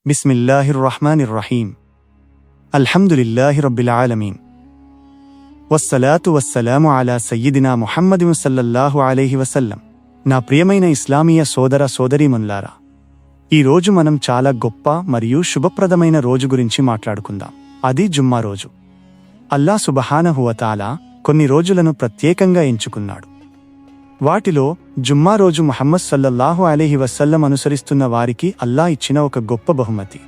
బిస్మిల్లాహిర్రహ్మానిర్రహీం. అల్హమ్దులిల్లాహి రబ్బిల్ ఆలమీన్. వస్సలాతు వస్సలాము అలా సయ్యిదినా ముహమ్మదిన్ సల్లల్లాహు అలైహి వసల్లం. నా ప్రియమైన ఇస్లామీయ సోదర సోదరీమణులారా, ఈరోజు మనం చాలా గొప్ప మరియు శుభప్రదమైన రోజు గురించి మాట్లాడుకుందాం. అది జుమ్మా రోజు. అల్లాహ్ సుబ్హానహు వ తఆలా కొన్ని రోజులను ప్రత్యేకంగా ఎంచుకున్నాడు. వాటిలో జుమ్మా రోజు ముహమ్మద్ సల్లల్లాహు అలైహి వసల్లం అనుసరిస్తున్న వారికి అల్లాహ్ ఇచ్చిన ఒక గొప్ప బహుమతి.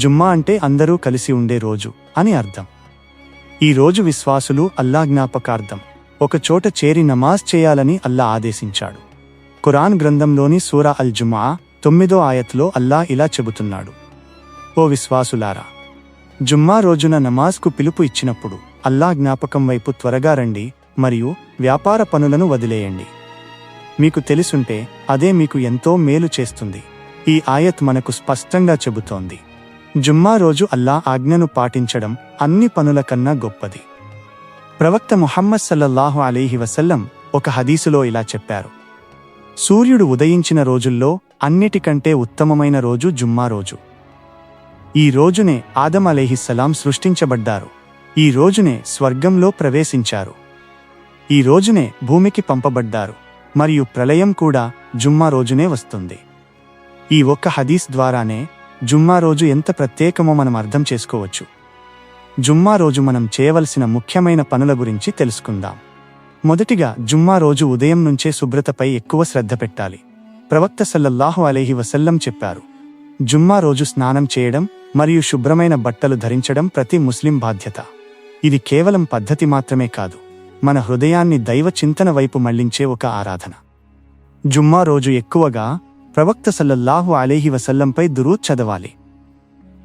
జుమ్మా అంటే అందరూ కలిసి ఉండే రోజు అని అర్థం. ఈ రోజు విశ్వాసులు అల్లాహ్ జ్ఞాపకార్థం ఒక చోట చేరి నమాజ్ చేయాలని అల్లాహ్ ఆదేశించాడు. ఖురాన్ గ్రంథంలోని సూరా అల్ జుమా 9వ ఆయత్లో అల్లాహ్ ఇలా చెబుతున్నాడు: ఓ విశ్వాసులారా, జుమ్మా రోజున నమాజ్కు పిలుపు ఇచ్చినప్పుడు అల్లాహ్ జ్ఞాపకం వైపు త్వరగా రండి మరియు వ్యాపార పనులను వదిలేయండి. మీకు తెలుసుంటే అదే మీకు ఎంతో మేలు చేస్తుంది. ఈ ఆయత్ మనకు స్పష్టంగా చెబుతోంది, జుమ్మా రోజు అల్లాహ్ ఆజ్ఞను పాటించడం అన్ని పనుల కన్నా గొప్పది. ప్రవక్త ముహమ్మద్ సల్లల్లాహు అలైహి వసల్లం ఒక హదీసులో ఇలా చెప్పారు: సూర్యుడు ఉదయించిన రోజుల్లో అన్నిటికంటే ఉత్తమమైన రోజు జుమ్మా రోజు. ఈ రోజునే ఆదం అలైహిస్సలాం సృష్టించబడ్డారు. ఈ రోజునే స్వర్గంలో ప్రవేశించారు. ఈ రోజునే భూమికి పంపబడ్డారు మరియు ప్రళయం కూడా జుమ్మా రోజునే వస్తుంది. ఈ ఒక్క హదీస్ ద్వారానే జుమ్మా రోజు ఎంత ప్రత్యేకమో మనం అర్థం చేసుకోవచ్చు. జుమ్మా రోజు మనం చేయవలసిన ముఖ్యమైన పనుల గురించి తెలుసుకుందాం. మొదటిగా, జుమ్మా రోజు ఉదయం నుంచే శుభ్రతపై ఎక్కువ శ్రద్ధ పెట్టాలి. ప్రవక్త సల్లల్లాహు అలైహి వసల్లం చెప్పారు, జుమ్మా రోజు స్నానం చేయడం మరియు శుభ్రమైన బట్టలు ధరించడం ప్రతి ముస్లిం బాధ్యత. ఇది కేవలం పద్ధతి మాత్రమే కాదు, మన హృదయాన్ని దైవ చింతన వైపు మళ్లించే ఒక ఆరాధన. జుమ్మా రోజు ఎక్కువగా ప్రవక్త సల్లల్లాహు అలైహి వసల్లంపై దురూద్ చదవాలి.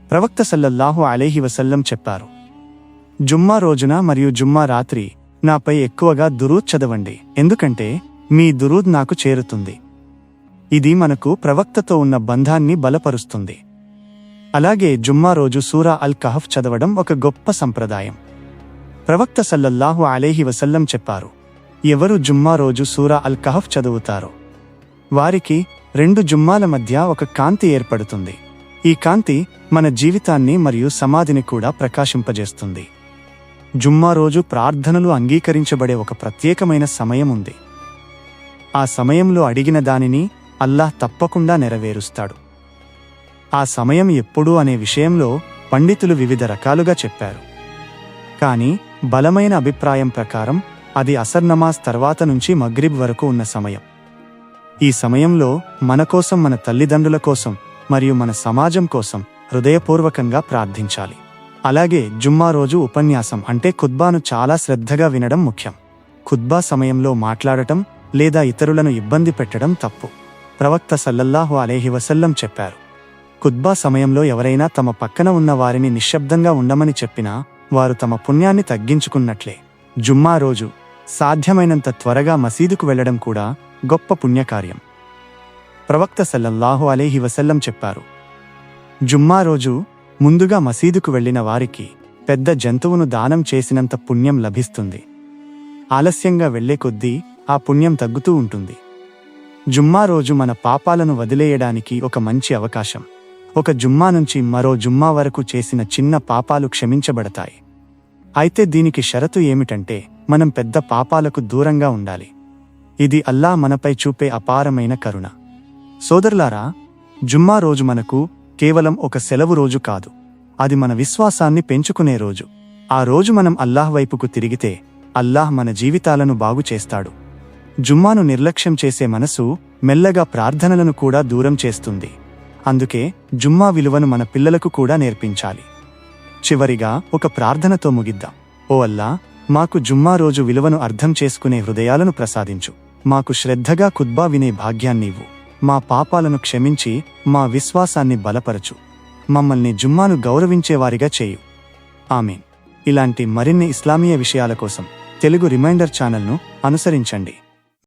ప్రవక్త సల్లల్లాహు అలైహి వసల్లం చెప్పారు, జుమ్మా రోజున మరియు జుమ్మా రాత్రి నాపై ఎక్కువగా దురూద్ చదవండి, ఎందుకంటే మీ దురూద్ నాకు చేరుతుంది. ఇది మనకు ప్రవక్తతో ఉన్న బంధాన్ని బలపరుస్తుంది. అలాగే జుమ్మా రోజు సూరా అల్ కహఫ్ చదవడం ఒక గొప్ప సంప్రదాయం. ప్రవక్త సల్లల్లాహు అలైహి వసల్లం చెప్పారు, ఎవరు జుమ్మా రోజు సూరా అల్ కహఫ్ చదువుతారో వారికి 2 జుమ్మాల మధ్య ఒక కాంతి ఏర్పడుతుంది. ఈ కాంతి మన జీవితాన్ని మరియు సమాధిని కూడా ప్రకాశింపజేస్తుంది. జుమ్మా రోజు ప్రార్థనలు అంగీకరించబడే ఒక ప్రత్యేకమైన సమయం ఉంది. ఆ సమయంలో అడిగిన దానిని అల్లాహ్ తప్పకుండా నెరవేరుస్తాడు. ఆ సమయం ఎప్పుడు అనే విషయంలో పండితులు వివిధ రకాలుగా చెప్పారు. కానీ బలమైన అభిప్రాయం ప్రకారం అది అసర్ నమాజ్ తర్వాత నుంచి మగ్రిబ్ వరకు ఉన్న సమయం. ఈ సమయంలో మన కోసం, మన తల్లిదండ్రుల కోసం మరియు మన సమాజం కోసం హృదయపూర్వకంగా ప్రార్థించాలి. అలాగే జుమ్మా రోజు ఉపన్యాసం అంటే ఖుత్బాను చాలా శ్రద్ధగా వినడం ముఖ్యం. ఖుత్బా సమయంలో మాట్లాడటం లేదా ఇతరులను ఇబ్బంది పెట్టడం తప్పు. ప్రవక్త సల్లల్లాహు అలైహి వసల్లం చెప్పారు, ఖుత్బా సమయంలో ఎవరైనా తమ పక్కన ఉన్న వారిని నిశ్శబ్దంగా ఉండమని చెప్పినా వారు తమ పుణ్యాన్ని తగ్గించుకున్నట్లే. జుమ్మా రోజు సాధ్యమైనంత త్వరగా మసీదుకు వెళ్లడం కూడా గొప్ప పుణ్యకార్యం. ప్రవక్త సల్లల్లాహు అలైహి వసల్లం చెప్పారు, జుమ్మా రోజు ముందుగా మసీదుకు వెళ్లిన వారికి పెద్ద జంతువును దానం చేసినంత పుణ్యం లభిస్తుంది. ఆలస్యంగా వెళ్లే కొద్దీ ఆ పుణ్యం తగ్గుతూ ఉంటుంది. జుమ్మా రోజు మన పాపాలను వదిలేయడానికి ఒక మంచి అవకాశం. ఒక జుమ్మా నుంచి మరో జుమ్మా వరకు చేసిన చిన్న పాపాలు క్షమించబడతాయి. అయితే దీనికి షరతు ఏమిటంటే మనం పెద్ద పాపాలకు దూరంగా ఉండాలి. ఇది అల్లాహ్ మనపై చూపే అపారమైన కరుణ. సోదరులారా, జుమ్మా రోజు మనకు కేవలం ఒక సెలవు రోజు కాదు, అది మన విశ్వాసాన్ని పెంచుకునే రోజు. ఆ రోజు మనం అల్లాహ్ వైపుకు తిరిగితే అల్లాహ్ మన జీవితాలను బాగు చేస్తాడు. జుమ్మాను నిర్లక్ష్యం చేసే మనసు మెల్లగా ప్రార్థనలను కూడా దూరం చేస్తుంది. అందుకే జుమ్మా విలువను మన పిల్లలకు కూడా నేర్పించాలి. చివరిగా ఒక ప్రార్థనతో ముగిద్దాం. ఓ అల్లాహ్, మాకు జుమ్మా రోజు విలువను అర్థం చేసుకునే హృదయాలను ప్రసాదించు. మాకు శ్రద్ధగా ఖుత్బా వినే భాగ్యాన్నివ్వు. మా పాపాలను క్షమించి మా విశ్వాసాన్ని బలపరచు. మమ్మల్ని జుమ్మాను గౌరవించేవారిగా చేయు. ఆమీన్. ఇలాంటి మరిన్ని ఇస్లామీయ విషయాల కోసం తెలుగు రిమైండర్ ఛానల్ను అనుసరించండి.